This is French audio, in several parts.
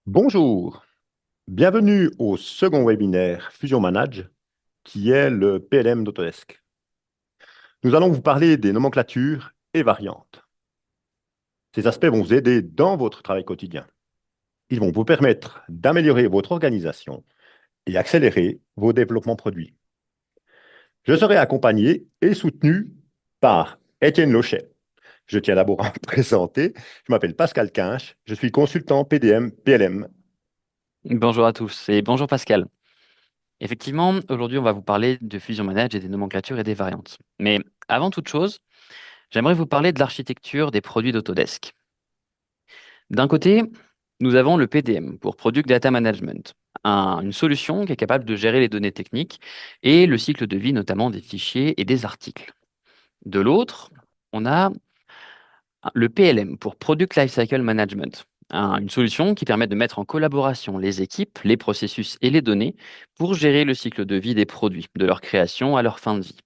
Bonjour, bienvenue au second webinaire Fusion Manage, qui est le PLM d'Autodesk. Nous allons vous parler des nomenclatures et variantes. Ces aspects vont vous aider dans votre travail quotidien. Ils vont vous permettre d'améliorer votre organisation et accélérer vos développements produits. Je serai accompagné et soutenu par Étienne Lochet. Je tiens d'abord à me présenter. Je m'appelle Pascal Quinche, je suis consultant PDM PLM. Bonjour à tous et bonjour Pascal. Effectivement, aujourd'hui, on va vous parler de Fusion Manage et des nomenclatures et des variantes. Mais avant toute chose, j'aimerais vous parler de l'architecture des produits d'Autodesk. D'un côté, nous avons le PDM pour Product Data Management, une solution qui est capable de gérer les données techniques et le cycle de vie, notamment des fichiers et des articles. De l'autre, on a le PLM pour Product Lifecycle Management, une solution qui permet de mettre en collaboration les équipes, les processus et les données pour gérer le cycle de vie des produits, de leur création à leur fin de vie.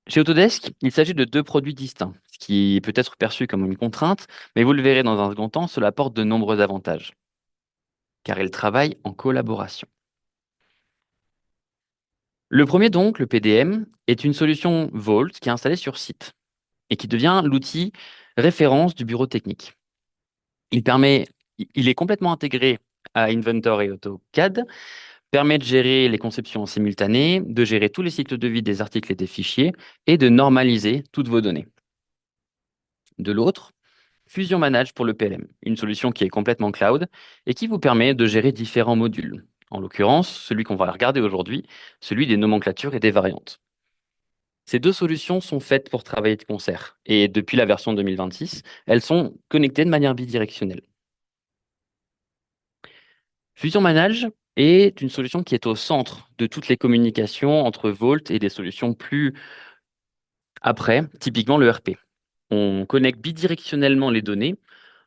Chez Autodesk, il s'agit de deux produits distincts, ce qui peut être perçu comme une contrainte, mais vous le verrez dans un second temps, cela apporte de nombreux avantages, car ils travaillent en collaboration. Le premier donc, le PDM, est une solution Vault qui est installée sur site et qui devient l'outil référence du bureau technique. Il permet, il est complètement intégré à Inventor et AutoCAD, permet de gérer les conceptions en simultané, de gérer tous les cycles de vie des articles et des fichiers et de normaliser toutes vos données. De l'autre, Fusion Manage pour le PLM, une solution qui est complètement cloud et qui vous permet de gérer différents modules. En l'occurrence, celui qu'on va regarder aujourd'hui, celui des nomenclatures et des variantes. Ces deux solutions sont faites pour travailler de concert et depuis la version 2026, elles sont connectées de manière bidirectionnelle. Fusion Manage est une solution qui est au centre de toutes les communications entre Vault et des solutions plus après, typiquement le RP. On connecte bidirectionnellement les données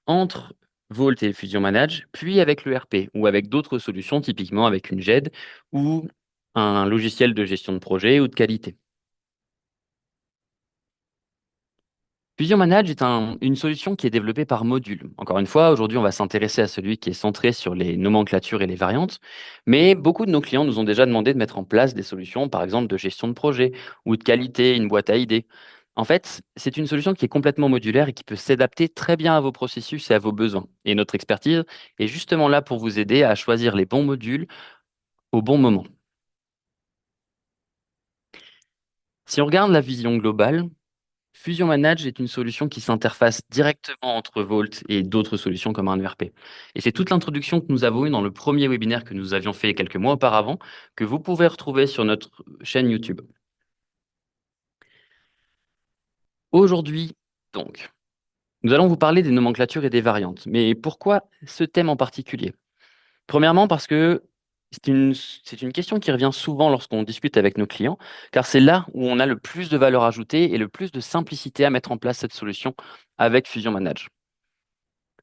entre Vault et Fusion Manage, puis avec le RP ou avec d'autres solutions, typiquement avec une GED ou un logiciel de gestion de projet ou de qualité. Fusion Manage est une solution qui est développée par module. Encore une fois, aujourd'hui, on va s'intéresser à celui qui est centré sur les nomenclatures et les variantes, mais beaucoup de nos clients nous ont déjà demandé de mettre en place des solutions, par exemple de gestion de projet ou de qualité, une boîte à idées. En fait, c'est une solution qui est complètement modulaire et qui peut s'adapter très bien à vos processus et à vos besoins. Et notre expertise est justement là pour vous aider à choisir les bons modules au bon moment. Si on regarde la vision globale, Fusion Manage est une solution qui s'interface directement entre Vault et d'autres solutions comme un ERP. Et c'est toute l'introduction que nous avons eue dans le premier webinaire que nous avions fait quelques mois auparavant, que vous pouvez retrouver sur notre chaîne YouTube. Aujourd'hui, donc, nous allons vous parler des nomenclatures et des variantes. Mais pourquoi ce thème en particulier? Premièrement, parce que c'est une question qui revient souvent lorsqu'on discute avec nos clients, car c'est là où on a le plus de valeur ajoutée et le plus de simplicité à mettre en place cette solution avec Fusion Manage.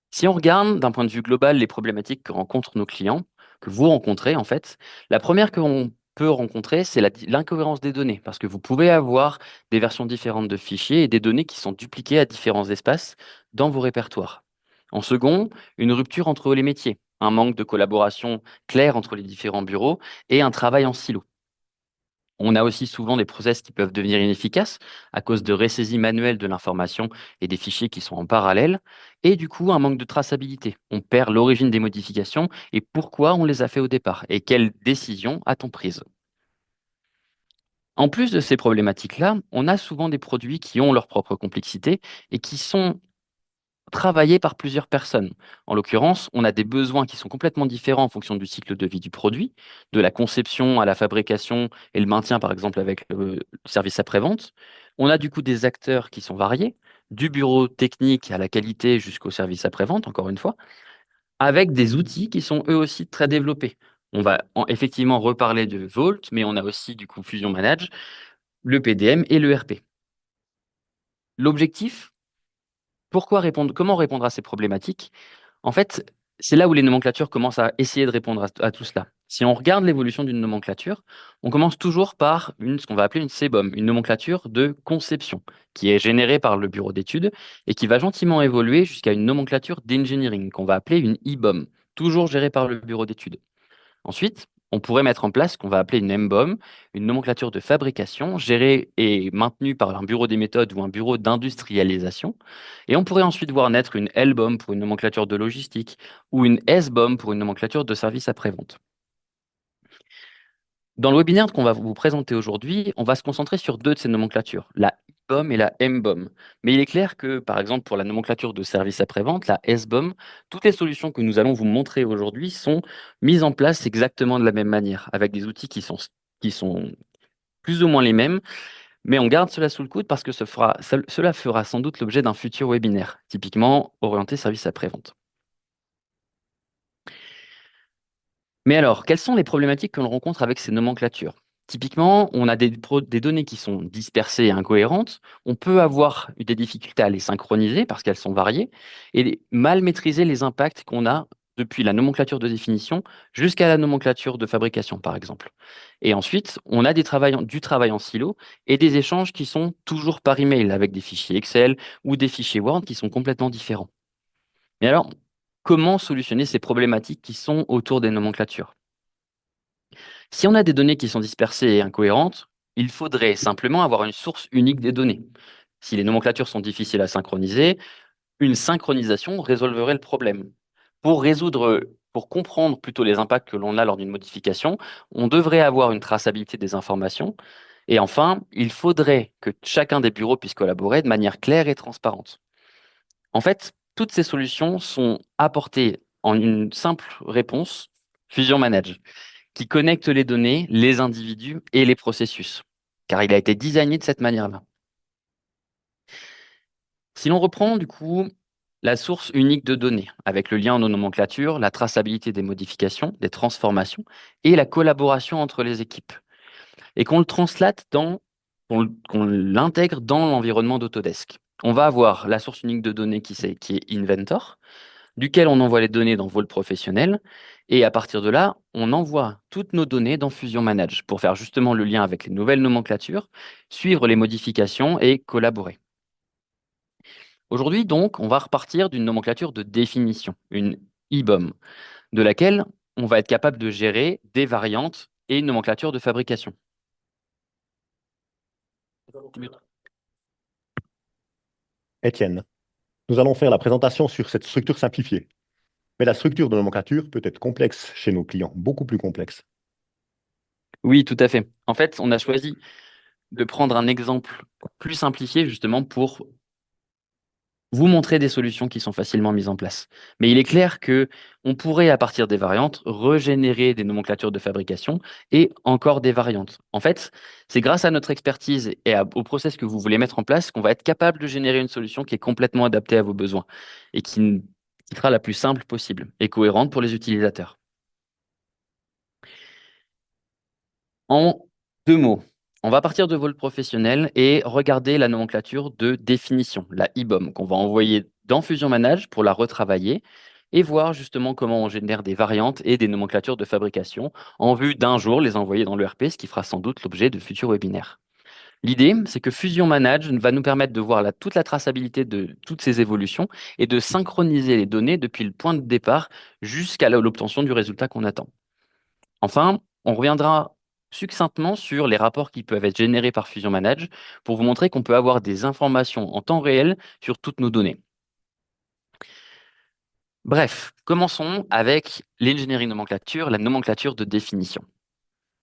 Si on regarde d'un point de vue global les problématiques que rencontrent nos clients, que vous rencontrez en fait, la première qu'on peut rencontrer, c'est l'incohérence des données, parce que vous pouvez avoir des versions différentes de fichiers et des données qui sont dupliquées à différents espaces dans vos répertoires. En second, une rupture entre les métiers, un manque de collaboration claire entre les différents bureaux et un travail en silo. On a aussi souvent des process qui peuvent devenir inefficaces à cause de ressaisies manuelles de l'information et des fichiers qui sont en parallèle, et du coup un manque de traçabilité. On perd l'origine des modifications et pourquoi on les a fait au départ, et quelles décisions a-t-on prises. En plus de ces problématiques-là, on a souvent des produits qui ont leur propre complexité et qui sont travaillé par plusieurs personnes. En l'occurrence, on a des besoins qui sont complètement différents en fonction du cycle de vie du produit, de la conception à la fabrication et le maintien, par exemple, avec le service après-vente. On a du coup des acteurs qui sont variés, du bureau technique à la qualité jusqu'au service après-vente, encore une fois, avec des outils qui sont eux aussi très développés. On va effectivement reparler de Vault, mais on a aussi du coup Fusion Manage, le PDM et le RP. L'objectif, comment répondre à ces problématiques? En fait, c'est là où les nomenclatures commencent à essayer de répondre à tout cela. Si on regarde l'évolution d'une nomenclature, on commence toujours par ce qu'on va appeler une CBOM, une nomenclature de conception, qui est générée par le bureau d'études et qui va gentiment évoluer jusqu'à une nomenclature d'engineering, qu'on va appeler une IBOM, toujours gérée par le bureau d'études. Ensuite, on pourrait mettre en place ce qu'on va appeler une MBOM, une nomenclature de fabrication gérée et maintenue par un bureau des méthodes ou un bureau d'industrialisation. Et on pourrait ensuite voir naître une LBOM pour une nomenclature de logistique ou une SBOM pour une nomenclature de service après-vente. Dans le webinaire qu'on va vous présenter aujourd'hui, on va se concentrer sur deux de ces nomenclatures, la IBOM et la MBOM. Mais il est clair que, par exemple, pour la nomenclature de service après-vente, la SBOM, toutes les solutions que nous allons vous montrer aujourd'hui sont mises en place exactement de la même manière, avec des outils qui sont plus ou moins les mêmes, mais on garde cela sous le coude parce que cela fera sans doute l'objet d'un futur webinaire, typiquement orienté service après-vente. Mais alors, quelles sont les problématiques que l'on rencontre avec ces nomenclatures? Typiquement, on a des données qui sont dispersées et incohérentes. On peut avoir des difficultés à les synchroniser parce qu'elles sont variées et mal maîtriser les impacts qu'on a depuis la nomenclature de définition jusqu'à la nomenclature de fabrication, par exemple. Et ensuite, on a du travail en silo et des échanges qui sont toujours par email avec des fichiers Excel ou des fichiers Word qui sont complètement différents. Mais alors, comment solutionner ces problématiques qui sont autour des nomenclatures? Si on a des données qui sont dispersées et incohérentes, il faudrait simplement avoir une source unique des données. Si les nomenclatures sont difficiles à synchroniser, une synchronisation résolverait le problème. Pour comprendre plutôt les impacts que l'on a lors d'une modification, on devrait avoir une traçabilité des informations. Et enfin, il faudrait que chacun des bureaux puisse collaborer de manière claire et transparente. En fait, toutes ces solutions sont apportées en une simple réponse, Fusion Manage, qui connecte les données, les individus et les processus, car il a été designé de cette manière-là. Si l'on reprend du coup la source unique de données, avec le lien aux nomenclatures, la traçabilité des modifications, des transformations et la collaboration entre les équipes, et qu'on le translate qu'on l'intègre dans l'environnement d'Autodesk. On va avoir la source unique de données qui est Inventor, duquel on envoie les données dans Vault professionnel. Et à partir de là, on envoie toutes nos données dans Fusion Manage pour faire justement le lien avec les nouvelles nomenclatures, suivre les modifications et collaborer. Aujourd'hui, donc, on va repartir d'une nomenclature de définition, une IBOM, de laquelle on va être capable de gérer des variantes et une nomenclature de fabrication. Étienne, nous allons faire la présentation sur cette structure simplifiée. Mais la structure de nomenclature peut être complexe chez nos clients, beaucoup plus complexe. Oui, tout à fait. En fait, on a choisi de prendre un exemple plus simplifié justement pour vous montrer des solutions qui sont facilement mises en place. Mais il est clair que on pourrait, à partir des variantes, régénérer des nomenclatures de fabrication et encore des variantes. En fait, c'est grâce à notre expertise et au process que vous voulez mettre en place qu'on va être capable de générer une solution qui est complètement adaptée à vos besoins et qui sera la plus simple possible et cohérente pour les utilisateurs. En deux mots, on va partir de vol professionnel et regarder la nomenclature de définition, la IBOM, qu'on va envoyer dans Fusion Manage pour la retravailler et voir justement comment on génère des variantes et des nomenclatures de fabrication en vue d'un jour les envoyer dans l'ERP, ce qui fera sans doute l'objet de futurs webinaires. L'idée, c'est que Fusion Manage va nous permettre de voir toute la traçabilité de toutes ces évolutions et de synchroniser les données depuis le point de départ jusqu'à l'obtention du résultat qu'on attend. Enfin, on reviendra succinctement sur les rapports qui peuvent être générés par Fusion Manage pour vous montrer qu'on peut avoir des informations en temps réel sur toutes nos données. Bref, commençons avec l'engineering nomenclature, la nomenclature de définition.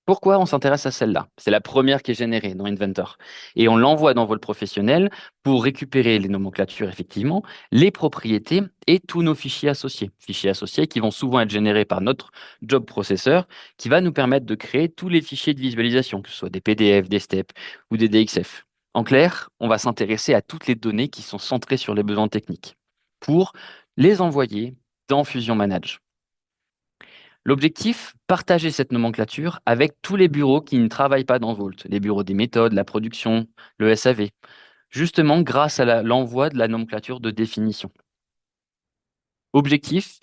Pourquoi on s'intéresse à celle-là? C'est la première qui est générée dans Inventor. Et on l'envoie dans Vol professionnel pour récupérer les nomenclatures, effectivement, les propriétés et tous nos fichiers associés. Fichiers associés qui vont souvent être générés par notre job processor, qui va nous permettre de créer tous les fichiers de visualisation, que ce soit des PDF, des STEP ou des DXF. En clair, on va s'intéresser à toutes les données qui sont centrées sur les besoins techniques pour les envoyer dans Fusion Manage. L'objectif, partager cette nomenclature avec tous les bureaux qui ne travaillent pas dans Vault, les bureaux des méthodes, la production, le SAV, justement grâce à l'envoi de la nomenclature de définition. Objectif,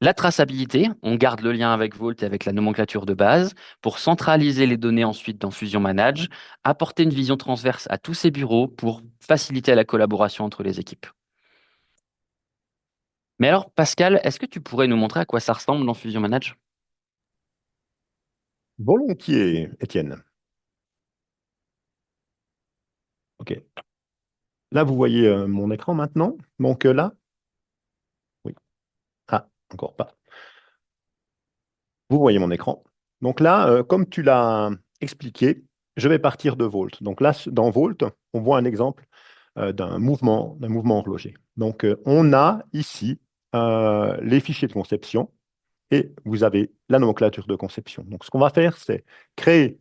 La traçabilité, on garde le lien avec Vault et avec la nomenclature de base pour centraliser les données ensuite dans Fusion Manage, apporter une vision transverse à tous ces bureaux pour faciliter la collaboration entre les équipes. Mais alors, Pascal, est-ce que tu pourrais nous montrer à quoi ça ressemble dans Fusion Manage? Volontiers, Étienne. OK. Là, vous voyez mon écran maintenant. Donc là, oui. Ah, encore pas. Vous voyez mon écran. Donc là, comme tu l'as expliqué, je vais partir de Vault. Donc là, dans Vault, on voit un exemple d'un mouvement horloger. Donc on a ici les fichiers de conception et vous avez la nomenclature de conception. Donc ce qu'on va faire, c'est créer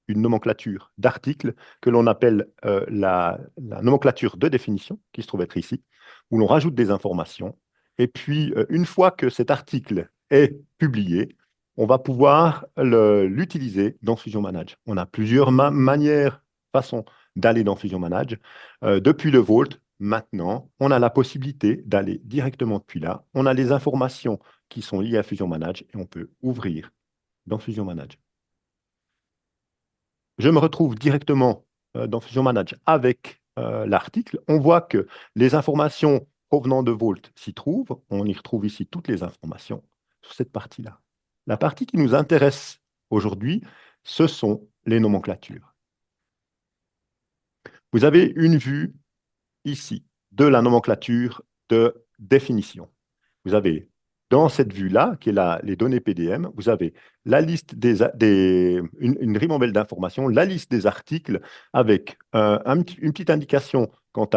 une nomenclature d'articles que l'on appelle la nomenclature de définition, qui se trouve être ici, où l'on rajoute des informations. Et puis, une fois que cet article est publié, on va pouvoir l'utiliser dans Fusion Manage. On a plusieurs manières, façons d'aller dans Fusion Manage. Depuis le Vault, maintenant, on a la possibilité d'aller directement depuis là. On a les informations qui sont liées à Fusion Manage et on peut ouvrir dans Fusion Manage. Je me retrouve directement dans Fusion Manage avec l'article. On voit que les informations provenant de Vault s'y trouvent. On y retrouve ici toutes les informations sur cette partie-là. La partie qui nous intéresse aujourd'hui, ce sont les nomenclatures. Vous avez une vue ici de la nomenclature de définition. Vous avez dans cette vue-là, qui est les données PDM, vous avez la liste une ribambelle d'informations, la liste des articles avec une petite indication quant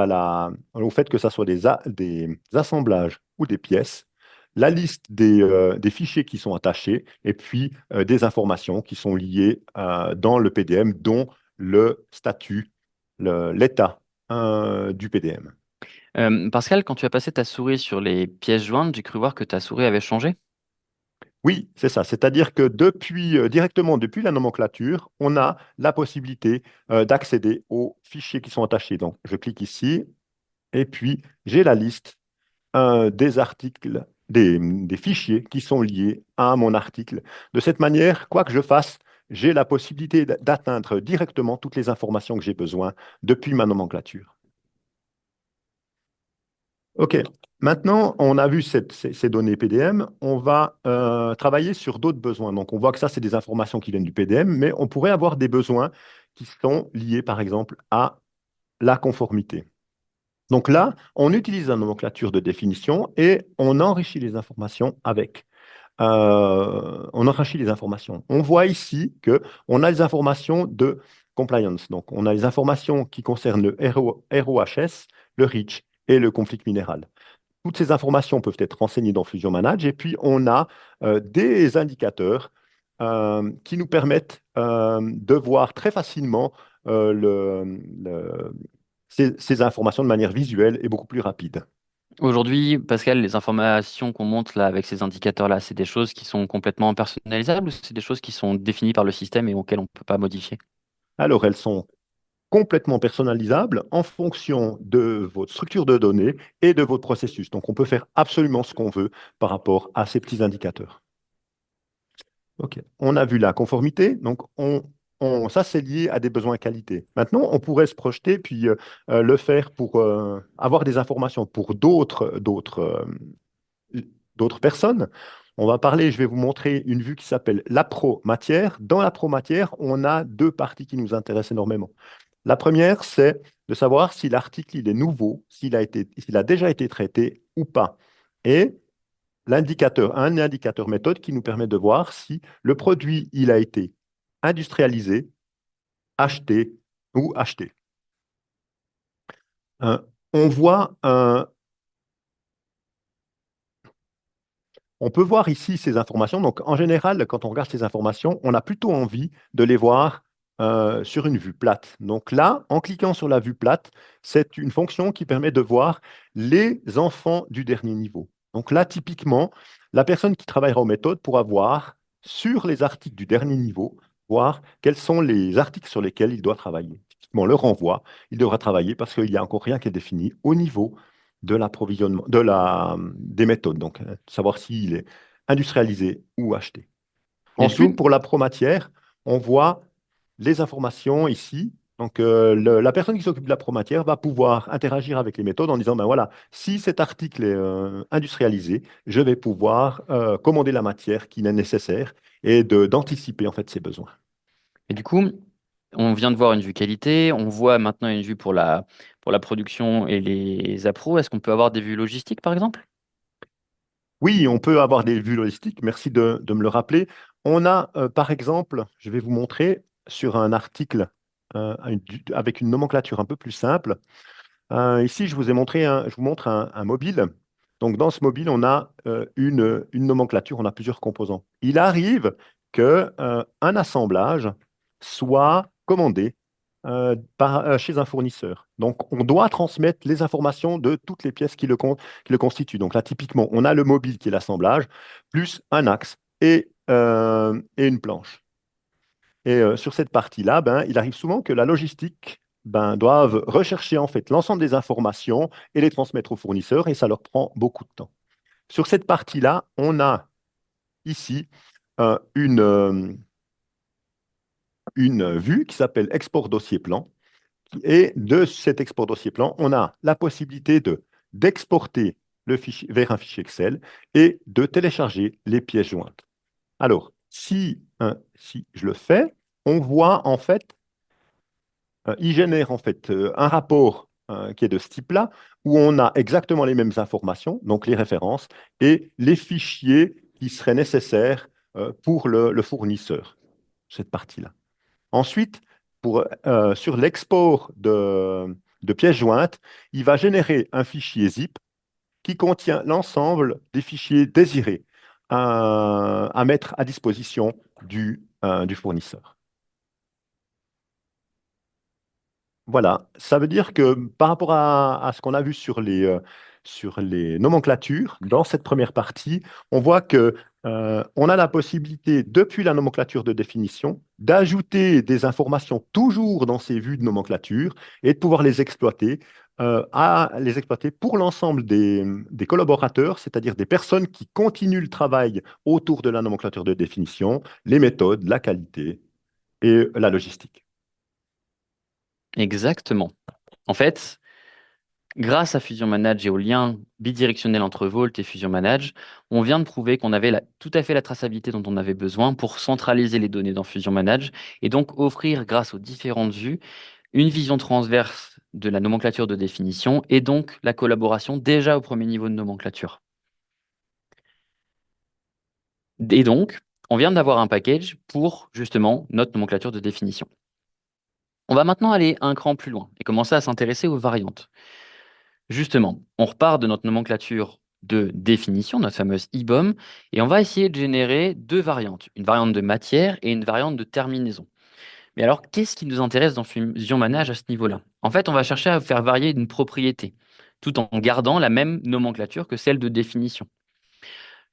au fait que ce soit des assemblages ou des pièces, la liste des fichiers qui sont attachés et puis des informations qui sont liées dans le PDM, dont le statut, l'état du PDM. Pascal, quand tu as passé ta souris sur les pièces jointes, j'ai cru voir que ta souris avait changé. Oui, c'est ça. C'est-à-dire que directement depuis la nomenclature, on a la possibilité d'accéder aux fichiers qui sont attachés. Donc, je clique ici et puis j'ai la liste des articles, des fichiers qui sont liés à mon article. De cette manière, quoi que je fasse, j'ai la possibilité d'atteindre directement toutes les informations que j'ai besoin depuis ma nomenclature. OK. Maintenant, on a vu ces données PDM. On va travailler sur d'autres besoins. Donc, on voit que ça, c'est des informations qui viennent du PDM, mais on pourrait avoir des besoins qui sont liés, par exemple, à la conformité. Donc là, on utilise la nomenclature de définition et on enrichit les informations avec. On enrichit les informations. On voit ici qu'on a les informations de compliance. Donc, on a les informations qui concernent le ROHS, le REACH et le conflit minéral. Toutes ces informations peuvent être renseignées dans Fusion Manage et puis on a des indicateurs qui nous permettent de voir très facilement ces informations de manière visuelle et beaucoup plus rapide. Aujourd'hui, Pascal, les informations qu'on monte là avec ces indicateurs-là, c'est des choses qui sont complètement personnalisables ou c'est des choses qui sont définies par le système et auxquelles on ne peut pas modifier? Alors, elles sont complètement personnalisables en fonction de votre structure de données et de votre processus. Donc, on peut faire absolument ce qu'on veut par rapport à ces petits indicateurs. OK. On a vu la conformité, donc ça c'est lié à des besoins qualité. Maintenant, on pourrait se projeter puis le faire pour avoir des informations pour d'autres personnes. On va parler, je vais vous montrer une vue qui s'appelle l'appro-matière. Dans l'appro-matière, on a deux parties qui nous intéressent énormément. La première, c'est de savoir si l'article il est nouveau, s'il a déjà été traité ou pas. Et un indicateur méthode qui nous permet de voir si le produit il a été industrialisé, acheté ou acheté. Euh, on voit on peut voir ici ces informations. Donc, en général, quand on regarde ces informations, on a plutôt envie de les voir sur une vue plate. Donc là, en cliquant sur la vue plate, c'est une fonction qui permet de voir les enfants du dernier niveau. Donc là, typiquement, la personne qui travaillera aux méthodes pourra voir sur les articles du dernier niveau, voir quels sont les articles sur lesquels il doit travailler. Typiquement, le renvoi, il devra travailler parce qu'il n'y a encore rien qui est défini au niveau de l'approvisionnement, des méthodes, donc savoir s'il est industrialisé ou acheté. Et du Ensuite, coup, pour la promatière, on voit les informations ici. Donc, la personne qui s'occupe de la promatière va pouvoir interagir avec les méthodes en disant, ben voilà, si cet article est industrialisé, je vais pouvoir commander la matière qui est nécessaire et d'anticiper en fait ses besoins. et du coup, on vient de voir une vue qualité, on voit maintenant une vue pour la production et les appros. Est-ce qu'on peut avoir des vues logistiques, par exemple? Oui, on peut avoir des vues logistiques. Merci de me le rappeler. On a, par exemple, je vais vous montrer sur un article avec une nomenclature un peu plus simple. Ici, je vous montre un mobile. Donc, dans ce mobile, on a une nomenclature, on a plusieurs composants. Il arrive que, un assemblage soit commandé chez un fournisseur. Donc, on doit transmettre les informations de toutes les pièces qui le constituent. Donc, là, typiquement, on a le mobile qui est l'assemblage, plus un axe et une planche. Et sur cette partie-là, ben, il arrive souvent que la logistique doive rechercher en fait l'ensemble des informations et les transmettre aux fournisseurs et ça leur prend beaucoup de temps. Sur cette partie-là, on a ici euh, une, euh, une vue qui s'appelle export dossier plan. Et de cet export dossier plan, on a la possibilité d'exporter le fichier vers un fichier Excel et de télécharger les pièces jointes. Alors, si je le fais, on voit en fait il génère en fait un rapport qui est de ce type-là, où on a exactement les mêmes informations, donc les références, et les fichiers qui seraient nécessaires pour le fournisseur, cette partie-là. Ensuite, sur l'export de pièces jointes, il va générer un fichier zip qui contient l'ensemble des fichiers désirés à mettre à disposition du fournisseur. Voilà, ça veut dire que par rapport à ce qu'on a vu sur les nomenclatures, dans cette première partie, on voit que on a la possibilité, depuis la nomenclature de définition, d'ajouter des informations toujours dans ces vues de nomenclature et de pouvoir les exploiter pour l'ensemble des collaborateurs, c'est-à-dire des personnes qui continuent le travail autour de la nomenclature de définition, les méthodes, la qualité et la logistique. Exactement. En fait, grâce à Fusion Manage et au lien bidirectionnel entre Vault et Fusion Manage, on vient de prouver qu'on avait tout à fait la traçabilité dont on avait besoin pour centraliser les données dans Fusion Manage et donc offrir, grâce aux différentes vues, une vision transverse de la nomenclature de définition et donc la collaboration déjà au premier niveau de nomenclature. Et donc, on vient d'avoir un package pour justement notre nomenclature de définition. On va maintenant aller un cran plus loin et commencer à s'intéresser aux variantes. Justement, on repart de notre nomenclature de définition, notre fameuse IBOM, et on va essayer de générer deux variantes, une variante de matière et une variante de terminaison. Mais alors, qu'est-ce qui nous intéresse dans Fusion Manage à ce niveau-là? En fait, on va chercher à faire varier une propriété, tout en gardant la même nomenclature que celle de définition.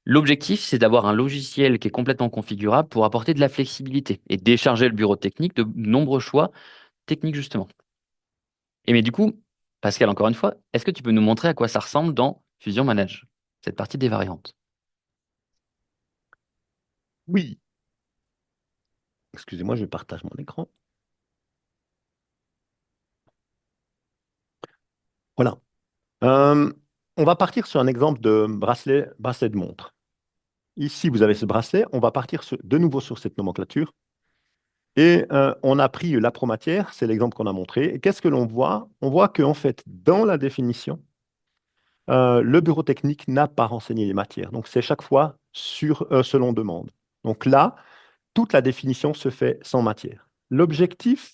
L'objectif, c'est d'avoir un logiciel qui est complètement configurable pour apporter de la flexibilité et décharger le bureau technique de nombreux choix techniques, justement. Et mais du coup, Pascal, encore une fois, est-ce que tu peux nous montrer à quoi ça ressemble dans Fusion Manage, cette partie des variantes? Oui, excusez-moi, je partage mon écran. Voilà. Euh, on va partir sur un exemple de bracelet de montre. Ici, vous avez ce bracelet. On va partir de nouveau sur cette nomenclature. Et on a pris l'appromatière, c'est l'exemple qu'on a montré. Et qu'est-ce que l'on voit? On voit qu'en fait, dans la définition, le bureau technique n'a pas renseigné les matières. Donc, c'est chaque fois selon demande. Donc là, toute la définition se fait sans matière. L'objectif,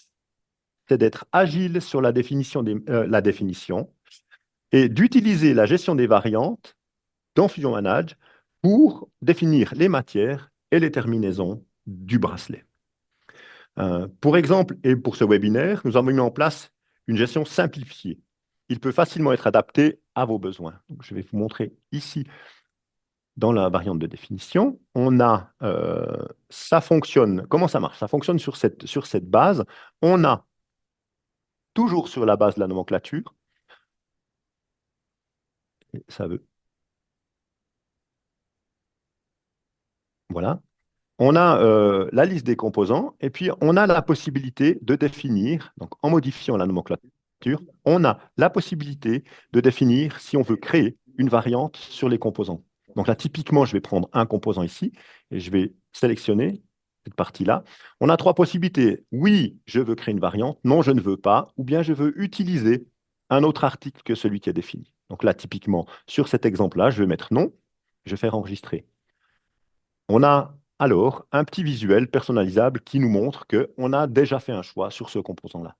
c'est d'être agile sur la définition et d'utiliser la gestion des variantes dans Fusion Manage pour définir les matières et les terminaisons du bracelet. Pour exemple, et pour ce webinaire, nous avons mis en place une gestion simplifiée. Il peut facilement être adapté à vos besoins. Donc, je vais vous montrer ici dans la variante de définition. Ça fonctionne. Comment ça marche? Ça fonctionne sur cette base. On a toujours sur la base de la nomenclature Et ça veut. Voilà. On a la liste des composants et puis on a la possibilité de définir, donc en modifiant la nomenclature, on a la possibilité de définir si on veut créer une variante sur les composants. Donc là, typiquement, je vais prendre un composant ici et je vais sélectionner cette partie-là. On a trois possibilités. Oui, je veux créer une variante. Non, je ne veux pas. Ou bien je veux utiliser un autre article que celui qui est défini. Donc là, typiquement, sur cet exemple-là, je vais mettre non. Je vais faire enregistrer. On a alors un petit visuel personnalisable qui nous montre qu'on a déjà fait un choix sur ce composant-là.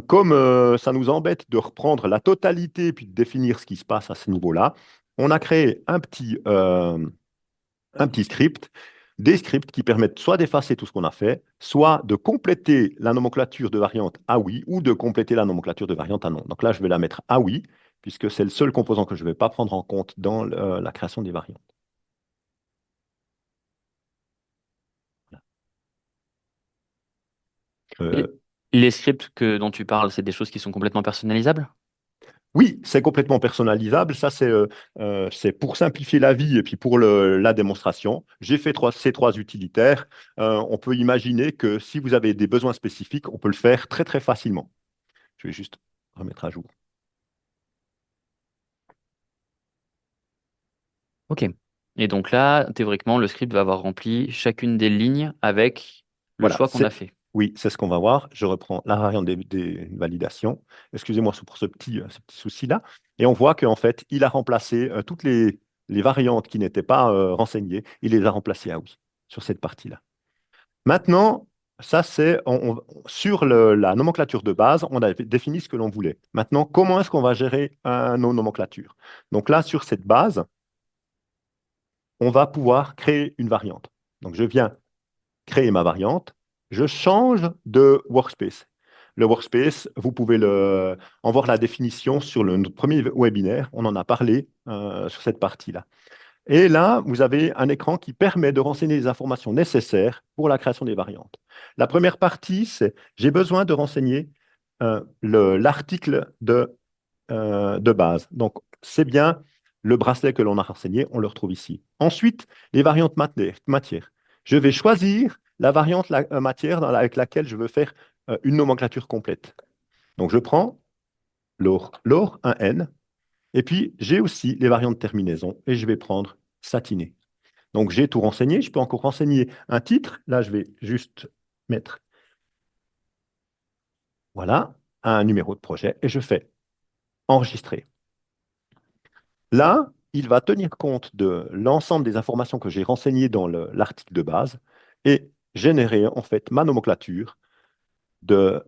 Comme ça nous embête de reprendre la totalité puis de définir ce qui se passe à ce niveau-là, on a créé un petit script, des scripts qui permettent soit d'effacer tout ce qu'on a fait, soit de compléter la nomenclature de variante à oui ou de compléter la nomenclature de variante à non. Donc là, je vais la mettre à oui, puisque c'est le seul composant que je ne vais pas prendre en compte dans la création des variantes. Et Euh, les scripts dont tu parles, c'est des choses qui sont complètement personnalisables? Oui, c'est complètement personnalisable. Ça, c'est pour simplifier la vie et puis pour la démonstration. J'ai fait ces trois utilitaires. On peut imaginer que si vous avez des besoins spécifiques, on peut le faire très, très facilement. Je vais juste remettre à jour. Ok. Et donc là, théoriquement, le script va avoir rempli chacune des lignes avec le Voilà, choix qu'on a fait. oui, c'est ce qu'on va voir. Je reprends la variante des validations. Excusez-moi pour ce petit souci-là. Et on voit qu'en fait, il a remplacé toutes les variantes qui n'étaient pas renseignées. Il les a remplacées à oui sur cette partie-là. Maintenant, ça, c'est sur la nomenclature de base, on a défini ce que l'on voulait. Maintenant, comment est-ce qu'on va gérer nos nomenclatures? Donc là, sur cette base, on va pouvoir créer une variante. Donc, je viens créer ma variante, je change de workspace. Le workspace, vous pouvez en voir la définition sur notre premier webinaire. On en a parlé sur cette partie-là. Et là, vous avez un écran qui permet de renseigner les informations nécessaires pour la création des variantes. La première partie, c'est j'ai besoin de renseigner l'article de base. Donc, c'est bien le bracelet que l'on a renseigné, on le retrouve ici. Ensuite, les variantes matière. Je vais choisir la variante matière avec laquelle je veux faire une nomenclature complète. Donc, je prends l'or 1N, et puis j'ai aussi les variantes terminaison, et je vais prendre satiné. Donc, j'ai tout renseigné. Je peux encore renseigner un titre. Là, je vais juste mettre, voilà, un numéro de projet, et je fais enregistrer. Là, il va tenir compte de l'ensemble des informations que j'ai renseignées dans l'article de base et générer en fait ma nomenclature de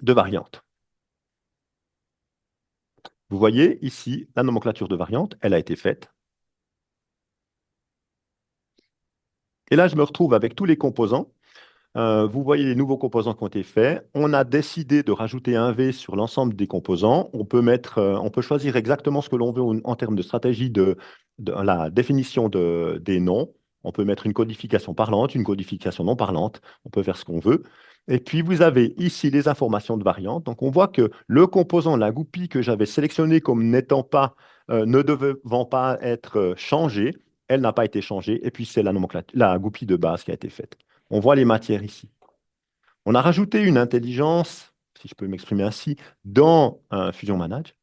variantes. Vous voyez ici la nomenclature de variantes, elle a été faite. Et là, je me retrouve avec tous les composants. Vous voyez les nouveaux composants qui ont été faits. On a décidé de rajouter un V sur l'ensemble des composants. On peut choisir exactement ce que l'on veut en termes de stratégie de la définition des noms. On peut mettre une codification parlante, une codification non parlante. On peut faire ce qu'on veut. Et puis, vous avez ici les informations de variantes. Donc, on voit que le composant, la goupille que j'avais sélectionnée comme n'étant pas, ne devant pas être changée, elle n'a pas été changée. Et puis, c'est la goupille de base qui a été faite. On voit les matières ici. On a rajouté une intelligence, si je peux m'exprimer ainsi, dans Fusion Manage.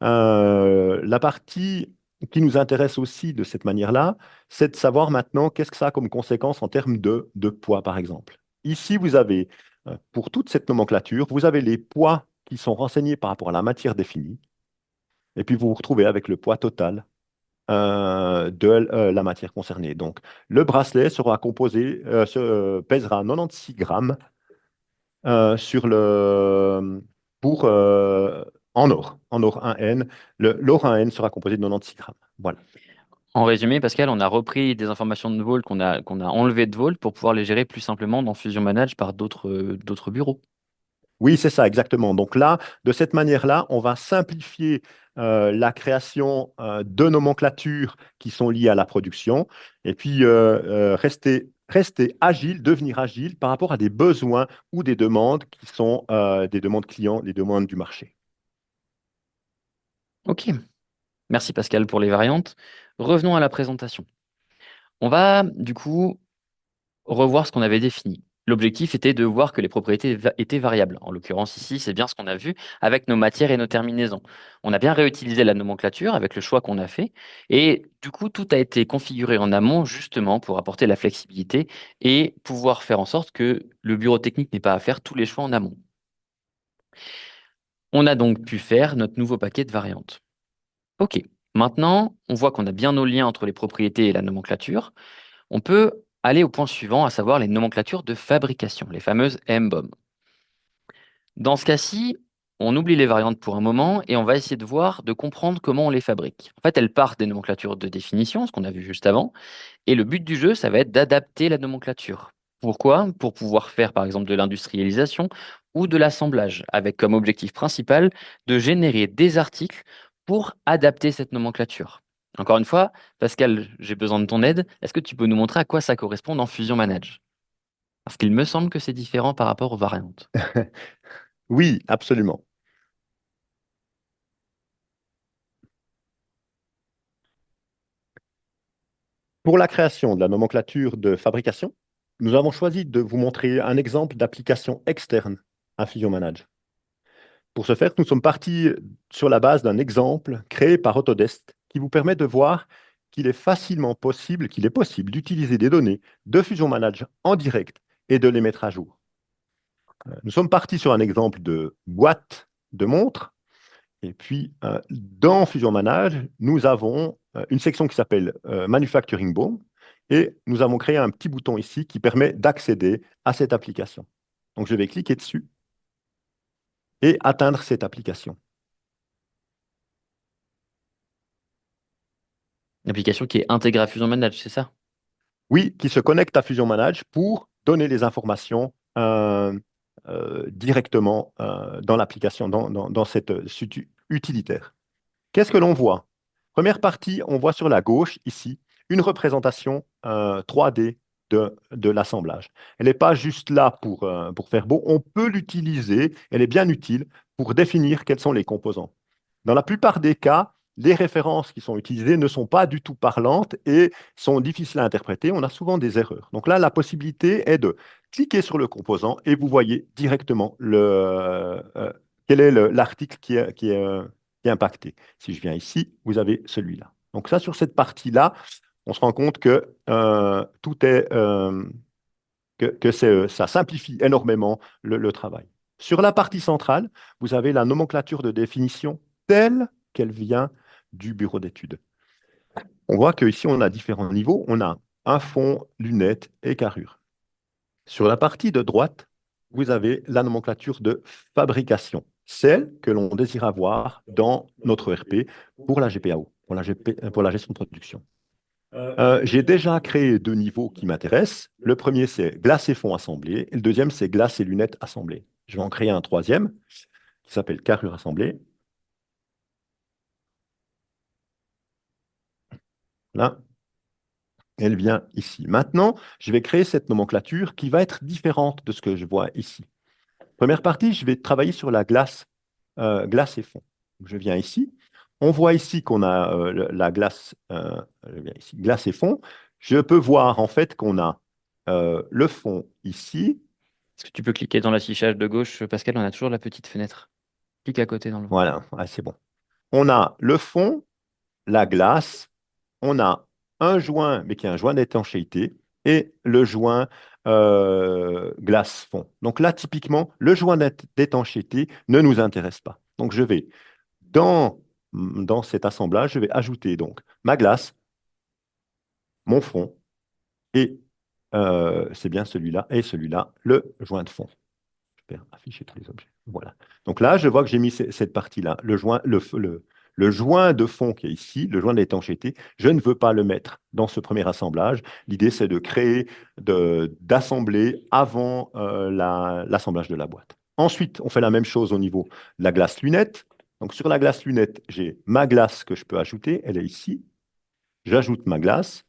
La partie qui nous intéresse aussi de cette manière-là, c'est de savoir maintenant qu'est-ce que ça a comme conséquence en termes de poids, par exemple. Ici, vous avez, pour toute cette nomenclature, vous avez les poids qui sont renseignés par rapport à la matière définie, et puis vous vous retrouvez avec le poids total de la matière concernée. Donc, le bracelet sera composé, pèsera 96 grammes sur pour, en or 1N. L'or 1N sera composé de 96 grammes. Voilà. En résumé, Pascal, on a repris des informations de Vault qu'on a enlevées de Vault pour pouvoir les gérer plus simplement dans Fusion Manage par d'autres bureaux. Oui, c'est ça, exactement. Donc là, de cette manière-là, on va simplifier la création de nomenclatures qui sont liées à la production et puis rester agile, devenir agile par rapport à des besoins ou des demandes qui sont des demandes clients, des demandes du marché. Ok. Ok, merci Pascal pour les variantes. Revenons à la présentation. On va du coup revoir ce qu'on avait défini. L'objectif était de voir que les propriétés étaient variables. En l'occurrence ici, c'est bien ce qu'on a vu avec nos matières et nos terminaisons. On a bien réutilisé la nomenclature avec le choix qu'on a fait. Et du coup, tout a été configuré en amont justement pour apporter la flexibilité et pouvoir faire en sorte que le bureau technique n'ait pas à faire tous les choix en amont. On a donc pu faire notre nouveau paquet de variantes. Ok, maintenant, on voit qu'on a bien nos liens entre les propriétés et la nomenclature. On peut aller au point suivant, à savoir les nomenclatures de fabrication, les fameuses MBOM. Dans ce cas-ci, on oublie les variantes pour un moment et on va essayer de voir, de comprendre comment on les fabrique. En fait, elles partent des nomenclatures de définition, ce qu'on a vu juste avant, et le but du jeu, ça va être d'adapter la nomenclature. Pourquoi? Pour pouvoir faire, par exemple, de l'industrialisation ou de l'assemblage, avec comme objectif principal de générer des articles pour adapter cette nomenclature. Encore une fois, Pascal, j'ai besoin de ton aide. Est-ce que tu peux nous montrer à quoi ça correspond dans Fusion Manage? Parce qu'il me semble que c'est différent par rapport aux variantes. Oui, absolument. Pour la création de la nomenclature de fabrication, nous avons choisi de vous montrer un exemple d'application externe à Fusion Manage. Pour ce faire, nous sommes partis sur la base d'un exemple créé par Autodesk qui vous permet de voir qu'il est facilement possible, qu'il est possible d'utiliser des données de Fusion Manage en direct et de les mettre à jour. Nous sommes partis sur un exemple de boîte de montre. Et puis, dans Fusion Manage, nous avons une section qui s'appelle Manufacturing BOM. Et nous avons créé un petit bouton ici qui permet d'accéder à cette application. Donc, je vais cliquer dessus et atteindre cette application. Une application qui est intégrée à Fusion Manage, c'est ça? Oui, qui se connecte à Fusion Manage pour donner les informations directement dans l'application, dans cette suite utilitaire. Qu'est-ce que l'on voit? Première partie, on voit sur la gauche, ici, une représentation 3D de l'assemblage. Elle n'est pas juste là pour faire beau, on peut l'utiliser, elle est bien utile pour définir quels sont les composants. Dans la plupart des cas, les références qui sont utilisées ne sont pas du tout parlantes et sont difficiles à interpréter. On a souvent des erreurs. Donc là, la possibilité est de cliquer sur le composant et vous voyez directement quel est l'article qui est impacté. Si je viens ici, vous avez celui-là. Donc ça, sur cette partie-là, on se rend compte que tout est ça simplifie énormément le travail. Sur la partie centrale, vous avez la nomenclature de définition telle qu'elle vient du bureau d'études. On voit qu'ici, on a différents niveaux. On a un fond, lunettes et carrure. Sur la partie de droite, vous avez la nomenclature de fabrication, celle que l'on désire avoir dans notre ERP pour la GPAO, pour la gestion de production. J'ai déjà créé deux niveaux qui m'intéressent. Le premier, c'est glace et fond assemblé. Et le deuxième, c'est glace et lunettes assemblées. Je vais en créer un troisième qui s'appelle carrure assemblée. Là, elle vient ici. Maintenant, je vais créer cette nomenclature qui va être différente de ce que je vois ici. Première partie, je vais travailler sur la glace, glace et fond. Je viens ici. On voit ici qu'on a la glace, je viens ici, glace et fond. Je peux voir en fait qu'on a le fond ici. Est-ce que tu peux cliquer dans l'affichage de gauche, Pascal? On a toujours la petite fenêtre. Clique à côté dans le. Voilà, ouais, c'est bon. On a le fond, la glace, on a un joint, mais qui est un joint d'étanchéité, et le joint glace-fond. Donc là, typiquement, le joint d'étanchéité ne nous intéresse pas. Donc je vais, dans cet assemblage, je vais ajouter donc ma glace, mon fond, et c'est bien celui-là, et celui-là, le joint de fond. Je vais afficher tous les objets. Voilà. Donc là, je vois que j'ai mis cette partie-là, le joint de fond qui est ici, le joint d'étanchéité. Je ne veux pas le mettre dans ce premier assemblage. L'idée, c'est de créer, d'assembler avant l'assemblage de la boîte. Ensuite, on fait la même chose au niveau de la glace lunette. Donc sur la glace lunette, j'ai ma glace que je peux ajouter. Elle est ici. J'ajoute ma glace,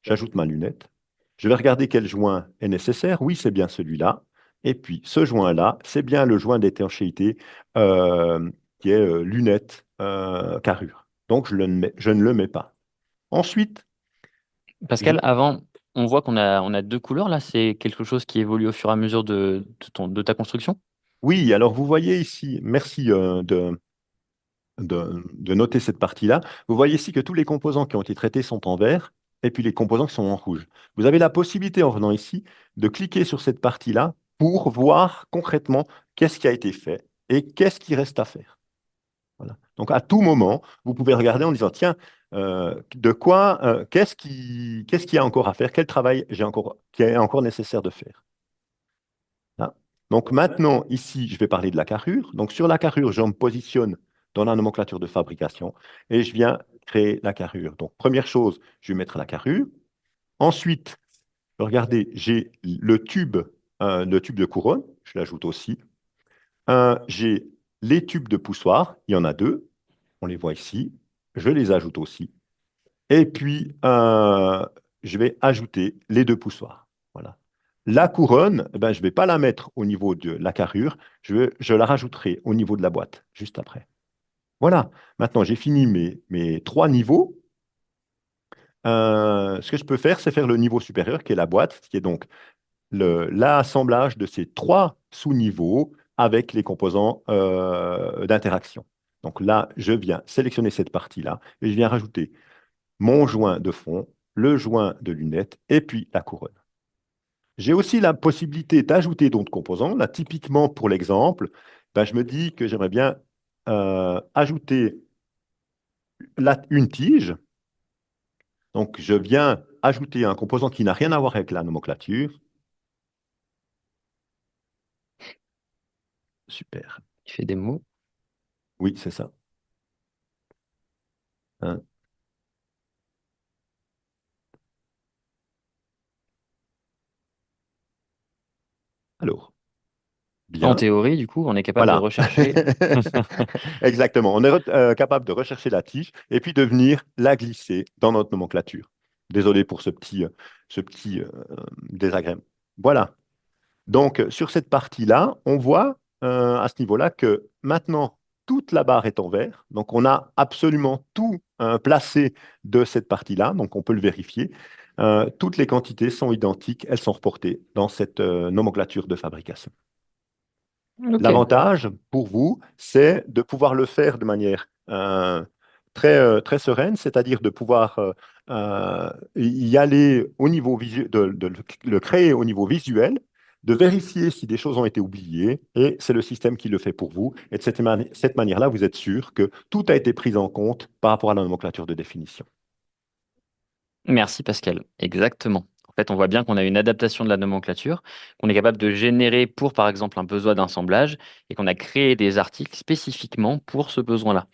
j'ajoute ma lunette. Je vais regarder quel joint est nécessaire. Oui, c'est bien celui-là. Et puis, ce joint-là, c'est bien le joint d'étanchéité qui est lunette carrure. Donc, je ne le mets pas. Ensuite, je- Pascal, avant, on voit qu'on a deux couleurs là. C'est quelque chose qui évolue au fur et à mesure de ta construction? oui, alors vous voyez ici, merci de noter cette partie-là. Vous voyez ici que tous les composants qui ont été traités sont en vert et puis les composants qui sont en rouge. Vous avez la possibilité, en venant ici, de cliquer sur cette partie-là pour voir concrètement qu'est-ce qui a été fait et qu'est-ce qui reste à faire. Voilà. Donc, à tout moment, vous pouvez regarder en disant, tiens, qu'est-ce qu'il y a encore à faire? Quel travail qui est encore nécessaire de faire? Là. Donc, maintenant, ici, je vais parler de la carrure. Donc, sur la carrure, je me positionne dans la nomenclature de fabrication et je viens créer la carrure. Donc, première chose, je vais mettre la carrure. Ensuite, regardez, j'ai le tube de couronne, je l'ajoute aussi. J'ai les tubes de poussoir, il y en a deux, on les voit ici, je les ajoute aussi. Et puis, je vais ajouter les deux poussoirs. Voilà. La couronne, eh ben, je ne vais pas la mettre au niveau de la carrure, je la rajouterai au niveau de la boîte, juste après. Voilà, maintenant j'ai fini mes trois niveaux. Ce que je peux faire, c'est faire le niveau supérieur, qui est la boîte, qui est donc l'assemblage de ces trois sous-niveaux avec les composants d'interaction. Donc là, je viens sélectionner cette partie-là et je viens rajouter mon joint de fond, le joint de lunettes et puis la couronne. J'ai aussi la possibilité d'ajouter d'autres composants. Là, typiquement pour l'exemple, ben, je me dis que j'aimerais bien ajouter une tige. Donc, je viens ajouter un composant qui n'a rien à voir avec la nomenclature. Super. Tu fais des mots. Oui, c'est ça. Hein. Alors, En bien. théorie, du coup, on est capable de Voilà. rechercher. Exactement. On est capable de rechercher la tige et puis de venir la glisser dans notre nomenclature. Désolé pour ce petit désagrément. Voilà. Donc, sur cette partie-là, on voit à ce niveau-là que maintenant, toute la barre est en vert. Donc, on a absolument tout placé de cette partie-là. Donc, on peut le vérifier. Toutes les quantités sont identiques. Elles sont reportées dans cette nomenclature de fabrication. Ok. L'avantage pour vous, c'est de pouvoir le faire de manière très sereine, c'est-à-dire de pouvoir y aller au niveau de le créer au niveau visuel, de vérifier si des choses ont été oubliées, et c'est le système qui le fait pour vous. Et de cette manière-là, vous êtes sûr que tout a été pris en compte par rapport à la nomenclature de définition. Merci Pascal. Exactement. En fait, on voit bien qu'on a une adaptation de la nomenclature, qu'on est capable de générer pour, par exemple, un besoin d'assemblage et qu'on a créé des articles spécifiquement pour ce besoin-là.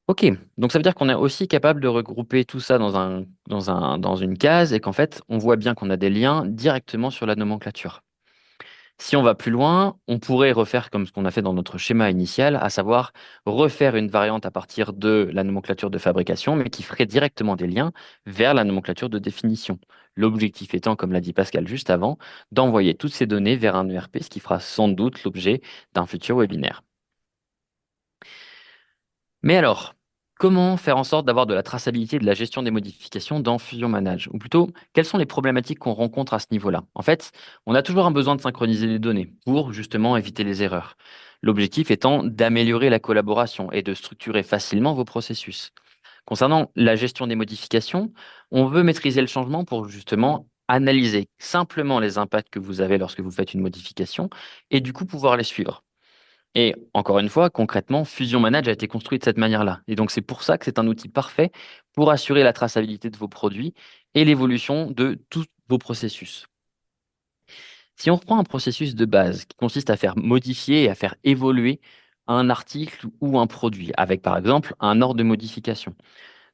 Ok, donc ça veut dire qu'on est aussi capable de regrouper tout ça dans une case et qu'en fait, on voit bien qu'on a des liens directement sur la nomenclature. Si on va plus loin, on pourrait refaire comme ce qu'on a fait dans notre schéma initial, à savoir refaire une variante à partir de la nomenclature de fabrication, mais qui ferait directement des liens vers la nomenclature de définition. L'objectif étant, comme l'a dit Pascal juste avant, d'envoyer toutes ces données vers un ERP, ce qui fera sans doute l'objet d'un futur webinaire. Mais alors, comment faire en sorte d'avoir de la traçabilité et de la gestion des modifications dans Fusion Manage? Ou plutôt, quelles sont les problématiques qu'on rencontre à ce niveau-là? En fait, on a toujours un besoin de synchroniser les données pour justement éviter les erreurs. L'objectif étant d'améliorer la collaboration et de structurer facilement vos processus. Concernant la gestion des modifications, on veut maîtriser le changement pour justement analyser simplement les impacts que vous avez lorsque vous faites une modification et du coup pouvoir les suivre. Et encore une fois, concrètement, Fusion Manage a été construit de cette manière-là. Et donc, c'est pour ça que c'est un outil parfait pour assurer la traçabilité de vos produits et l'évolution de tous vos processus. Si on reprend un processus de base qui consiste à faire modifier et à faire évoluer un article ou un produit, avec par exemple un ordre de modification.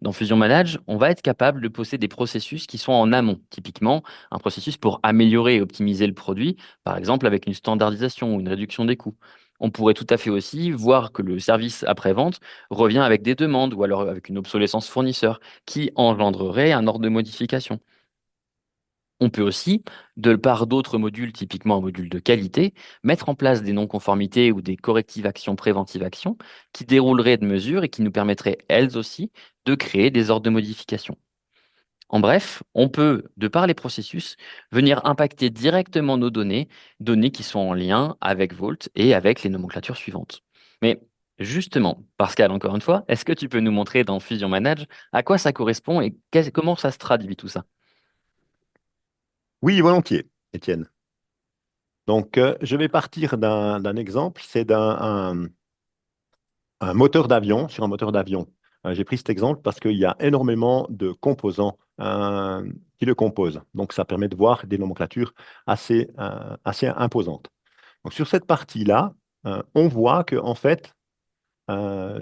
Dans Fusion Manage, on va être capable de poser des processus qui sont en amont. Typiquement, un processus pour améliorer et optimiser le produit, par exemple avec une standardisation ou une réduction des coûts. On pourrait tout à fait aussi voir que le service après-vente revient avec des demandes ou alors avec une obsolescence fournisseur qui engendrerait un ordre de modification. On peut aussi, de par d'autres modules, typiquement un module de qualité, mettre en place des non-conformités ou des correctives actions, préventives actions, qui dérouleraient de mesures et qui nous permettraient, elles aussi, de créer des ordres de modification. En bref, on peut, de par les processus, venir impacter directement nos données, données qui sont en lien avec Vault et avec les nomenclatures suivantes. Mais justement, Pascal, encore une fois, est-ce que tu peux nous montrer dans Fusion Manage à quoi ça correspond et comment ça se traduit tout ça? Oui, volontiers, Étienne. Donc, je vais partir d'un exemple, c'est un moteur d'avion, sur un moteur d'avion. J'ai pris cet exemple parce qu'il y a énormément de composants qui le composent. Donc, ça permet de voir des nomenclatures assez imposantes. Donc, sur cette partie-là, on voit que, en fait,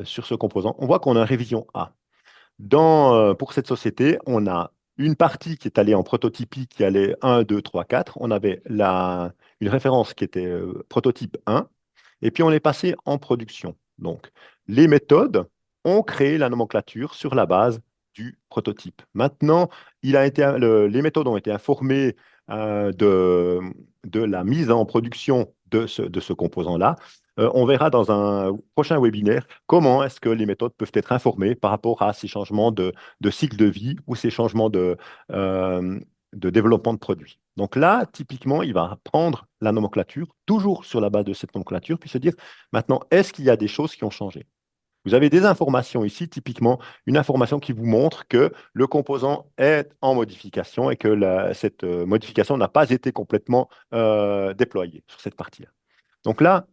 sur ce composant, on voit qu'on a une révision A. Pour cette société, on a une partie qui est allée en prototypie, qui allait 1, 2, 3, 4. On avait une référence qui était prototype 1, et puis on est passé en production. Donc, les méthodes ont créé la nomenclature sur la base du prototype. Maintenant, les méthodes ont été informées de la mise en production de ce composant-là. On verra dans un prochain webinaire comment est-ce que les méthodes peuvent être informées par rapport à ces changements de cycle de vie ou ces changements euh, de développement de produits. Donc là, typiquement, il va prendre la nomenclature, toujours sur la base de cette nomenclature, puis se dire, maintenant, est-ce qu'il y a des choses qui ont changé? Vous avez des informations ici, typiquement une information qui vous montre que le composant est en modification et que cette modification n'a pas été complètement déployée sur cette partie-là. Donc là,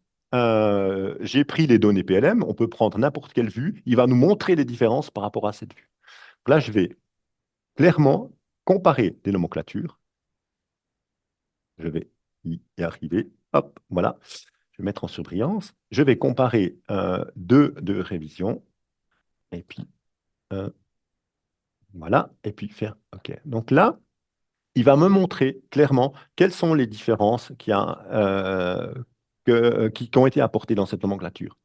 j'ai pris les données PLM, on peut prendre n'importe quelle vue, il va nous montrer les différences par rapport à cette vue. Donc là, je vais clairement comparer des nomenclatures. Je vais y arriver. Hop, voilà. Je vais mettre en surbrillance. Je vais comparer deux révisions. Et puis, euh, voilà. Et puis faire OK. Donc là, il va me montrer clairement quelles sont les différences qui ont été apportées dans cette nomenclature.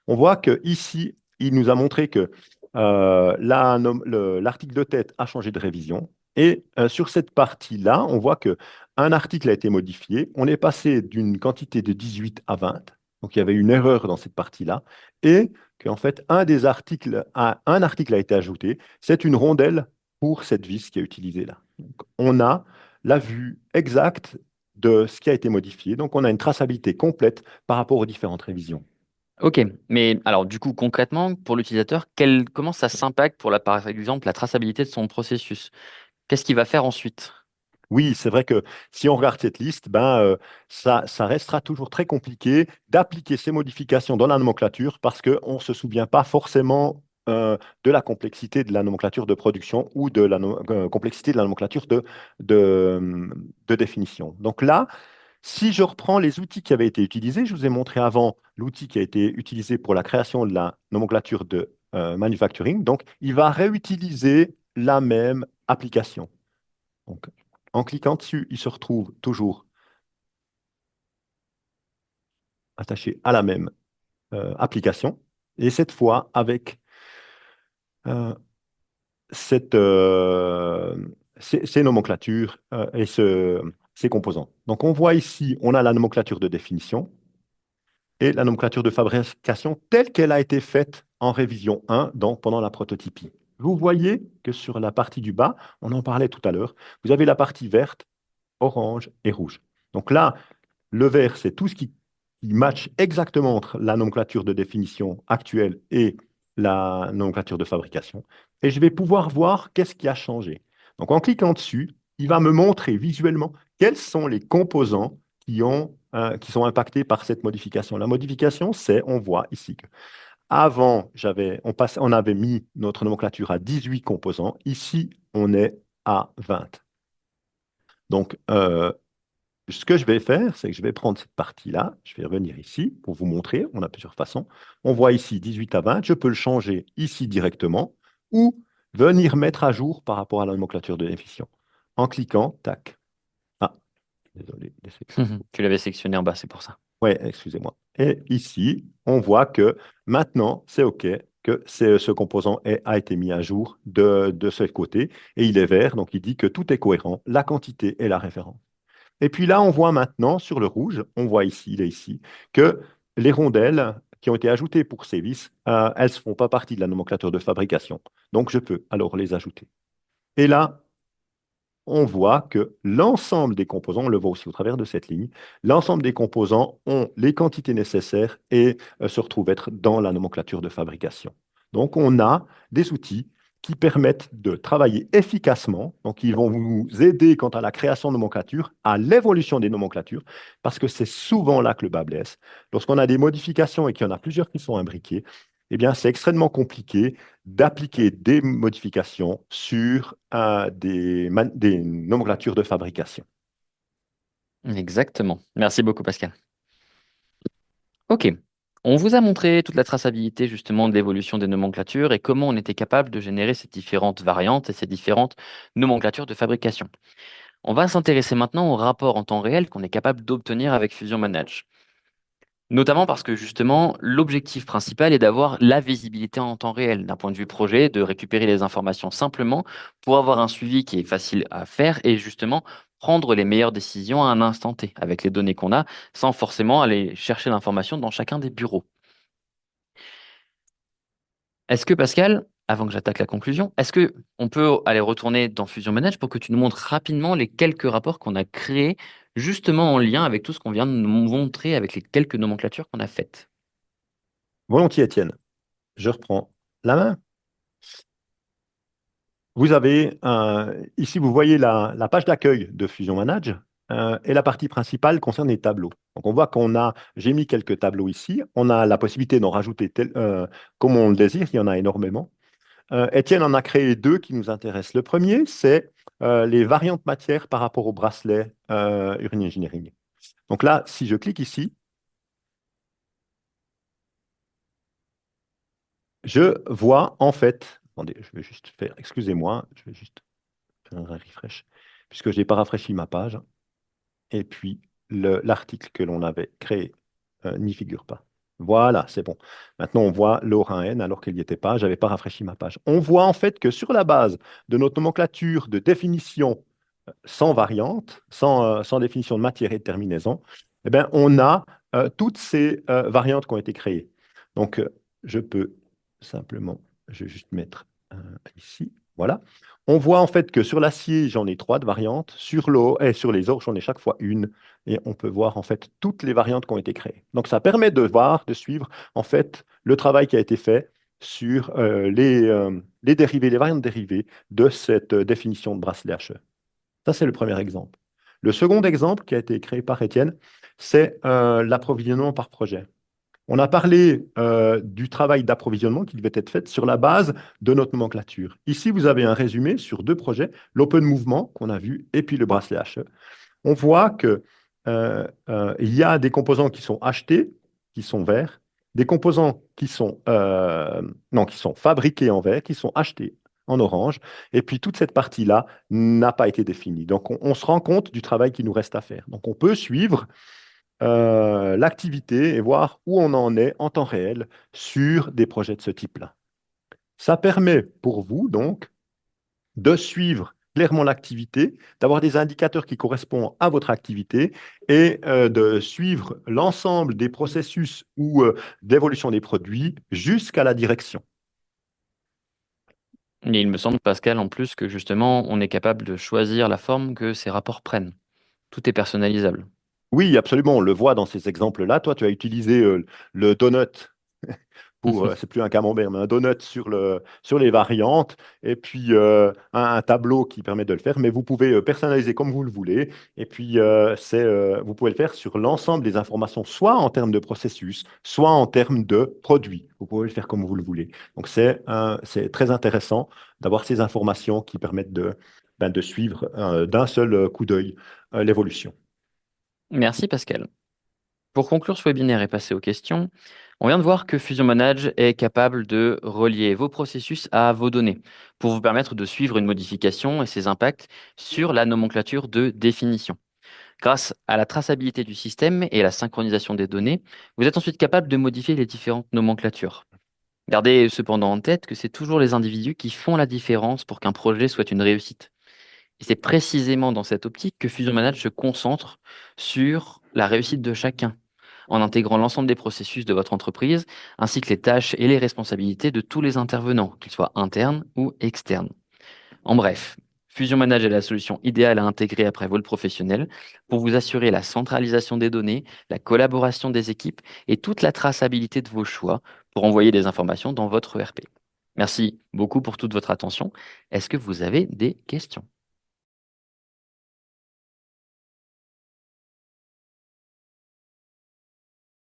On voit que ici, il nous a montré que l'article de tête a changé de révision. Et sur cette partie-là, on voit que un article a été modifié. On est passé d'une quantité de 18 à 20. Donc, il y avait une erreur dans cette partie-là. Et qu'en fait, un article a été ajouté. C'est une rondelle pour cette vis qui est utilisée là. Donc, on a la vue exacte de ce qui a été modifié. Donc, on a une traçabilité complète par rapport aux différentes révisions. Ok, mais alors du coup concrètement pour l'utilisateur, comment ça s'impacte pour par exemple la traçabilité de son processus? Qu'est-ce qu'il va faire ensuite? Oui, c'est vrai que si on regarde cette liste, ça restera toujours très compliqué d'appliquer ces modifications dans la nomenclature parce qu'on ne se souvient pas forcément de la complexité de la nomenclature de production ou de la complexité de la nomenclature de, de définition. Donc là, si je reprends les outils qui avaient été utilisés, je vous ai montré avant l'outil qui a été utilisé pour la création de la nomenclature de manufacturing. Donc, il va réutiliser la même application. Donc, en cliquant dessus, il se retrouve toujours attaché à la même application. Et cette fois, avec euh, ces nomenclatures et ces composants. Donc, on voit ici, on a la nomenclature de définition et la nomenclature de fabrication telle qu'elle a été faite en révision 1 pendant la prototypie. Vous voyez que sur la partie du bas, on en parlait tout à l'heure, vous avez la partie verte, orange et rouge. Donc là, le vert, c'est tout ce qui match exactement entre la nomenclature de définition actuelle et la nomenclature de fabrication. Et je vais pouvoir voir qu'est-ce qui a changé. Donc en cliquant dessus, il va me montrer visuellement quels sont les composants qui sont impactés par cette modification. La modification, on voit ici que avant, on avait mis notre nomenclature à 18 composants. Ici, on est à 20. Donc, ce que je vais faire, c'est que je vais prendre cette partie-là, je vais revenir ici pour vous montrer, on a plusieurs façons. On voit ici 18 à 20, je peux le changer ici directement ou venir mettre à jour par rapport à la nomenclature de définition. En cliquant, tac. Ah, désolé. Tu l'avais sectionné en bas, c'est pour ça. Ouais, excusez-moi. Et ici, on voit que maintenant, c'est OK, que ce composant a été mis à jour de ce côté, et il est vert, donc il dit que tout est cohérent, la quantité et la référence. Et puis là, on voit maintenant sur le rouge, on voit ici, il est ici, que les rondelles qui ont été ajoutées pour ces vis, elles ne font pas partie de la nomenclature de fabrication. Donc, je peux alors les ajouter. Et là, on voit que l'ensemble des composants, on le voit aussi au travers de cette ligne, l'ensemble des composants ont les quantités nécessaires et se retrouvent être dans la nomenclature de fabrication. Donc, on a des outils qui permettent de travailler efficacement. Donc, ils vont vous aider quant à la création de nomenclatures, à l'évolution des nomenclatures, parce que c'est souvent là que le bas blesse. Lorsqu'on a des modifications et qu'il y en a plusieurs qui sont imbriquées, eh bien, c'est extrêmement compliqué d'appliquer des modifications sur des nomenclatures de fabrication. Exactement. Merci beaucoup, Pascal. Ok. On vous a montré toute la traçabilité justement de l'évolution des nomenclatures et comment on était capable de générer ces différentes variantes et ces différentes nomenclatures de fabrication. On va s'intéresser maintenant au rapport en temps réel qu'on est capable d'obtenir avec Fusion Manage. Notamment parce que justement, l'objectif principal est d'avoir la visibilité en temps réel, d'un point de vue projet, de récupérer les informations simplement pour avoir un suivi qui est facile à faire et justement prendre les meilleures décisions à un instant T avec les données qu'on a, sans forcément aller chercher l'information dans chacun des bureaux. Est-ce que Pascal, avant que j'attaque la conclusion, est-ce que on peut aller retourner dans Fusion Manage pour que tu nous montres rapidement les quelques rapports qu'on a créés justement en lien avec tout ce qu'on vient de nous montrer avec les quelques nomenclatures qu'on a faites? Volontiers, Étienne. Je reprends la main. Vous avez ici, vous voyez la page d'accueil de Fusion Manage et la partie principale concerne les tableaux. Donc, on voit j'ai mis quelques tableaux ici. On a la possibilité d'en rajouter comme on le désire. Il y en a énormément. Étienne en a créé deux qui nous intéressent. Le premier, c'est les variantes matières par rapport au bracelet Urine Engineering. Donc là, si je clique ici, je vois en fait, attendez, je vais juste faire, excusez-moi, je vais juste faire un refresh, puisque je n'ai pas rafraîchi ma page, et puis l'article que l'on avait créé n'y figure pas. Voilà, c'est bon. Maintenant, on voit l'Orin N alors qu'il n'y était pas. Je n'avais pas rafraîchi ma page. On voit en fait que sur la base de notre nomenclature de définition sans variante, sans définition de matière et de terminaison, eh bien, on a toutes ces variantes qui ont été créées. Donc, je peux simplement, je vais juste mettre ici, voilà. On voit en fait que sur l'acier, j'en ai trois de variantes, sur l'eau et sur les ors, j'en ai chaque fois une, et on peut voir en fait toutes les variantes qui ont été créées. Donc, ça permet de voir, de suivre en fait le travail qui a été fait sur les dérivés, les variantes dérivées de cette définition de bracelet HE. Ça, c'est le premier exemple. Le second exemple qui a été créé par Étienne, c'est l'approvisionnement par projet. On a parlé du travail d'approvisionnement qui devait être fait sur la base de notre nomenclature. Ici, vous avez un résumé sur deux projets, l'Open Movement qu'on a vu et puis le bracelet HE. On voit que il y a des composants qui sont achetés, qui sont verts, des composants qui sont, non, qui sont fabriqués en vert, qui sont achetés en orange, et puis toute cette partie-là n'a pas été définie. Donc on se rend compte du travail qui nous reste à faire. Donc on peut suivre l'activité et voir où on en est en temps réel sur des projets de ce type-là. Ça permet pour vous, donc, de suivre clairement l'activité, d'avoir des indicateurs qui correspondent à votre activité et de suivre l'ensemble des processus ou d'évolution des produits jusqu'à la direction. Et il me semble, Pascal, en plus, que justement, on est capable de choisir la forme que ces rapports prennent. Tout est personnalisable. Oui, absolument, on le voit dans ces exemples-là. Toi, tu as utilisé le donut c'est plus un camembert, mais un donut sur les variantes, et puis un tableau qui permet de le faire, mais vous pouvez personnaliser comme vous le voulez, et puis vous pouvez le faire sur l'ensemble des informations, soit en termes de processus, soit en termes de produits. Vous pouvez le faire comme vous le voulez. Donc c'est très intéressant d'avoir ces informations qui permettent de suivre d'un seul coup d'œil l'évolution. Merci, Pascal. Pour conclure ce webinaire et passer aux questions, on vient de voir que Fusion Manage est capable de relier vos processus à vos données pour vous permettre de suivre une modification et ses impacts sur la nomenclature de définition. Grâce à la traçabilité du système et à la synchronisation des données, vous êtes ensuite capable de modifier les différentes nomenclatures. Gardez cependant en tête que c'est toujours les individus qui font la différence pour qu'un projet soit une réussite. Et c'est précisément dans cette optique que Fusion Manage se concentre sur la réussite de chacun, en intégrant l'ensemble des processus de votre entreprise, ainsi que les tâches et les responsabilités de tous les intervenants, qu'ils soient internes ou externes. En bref, Fusion Manage est la solution idéale à intégrer après vol professionnel pour vous assurer la centralisation des données, la collaboration des équipes et toute la traçabilité de vos choix pour envoyer des informations dans votre ERP. Merci beaucoup pour toute votre attention. Est-ce que vous avez des questions?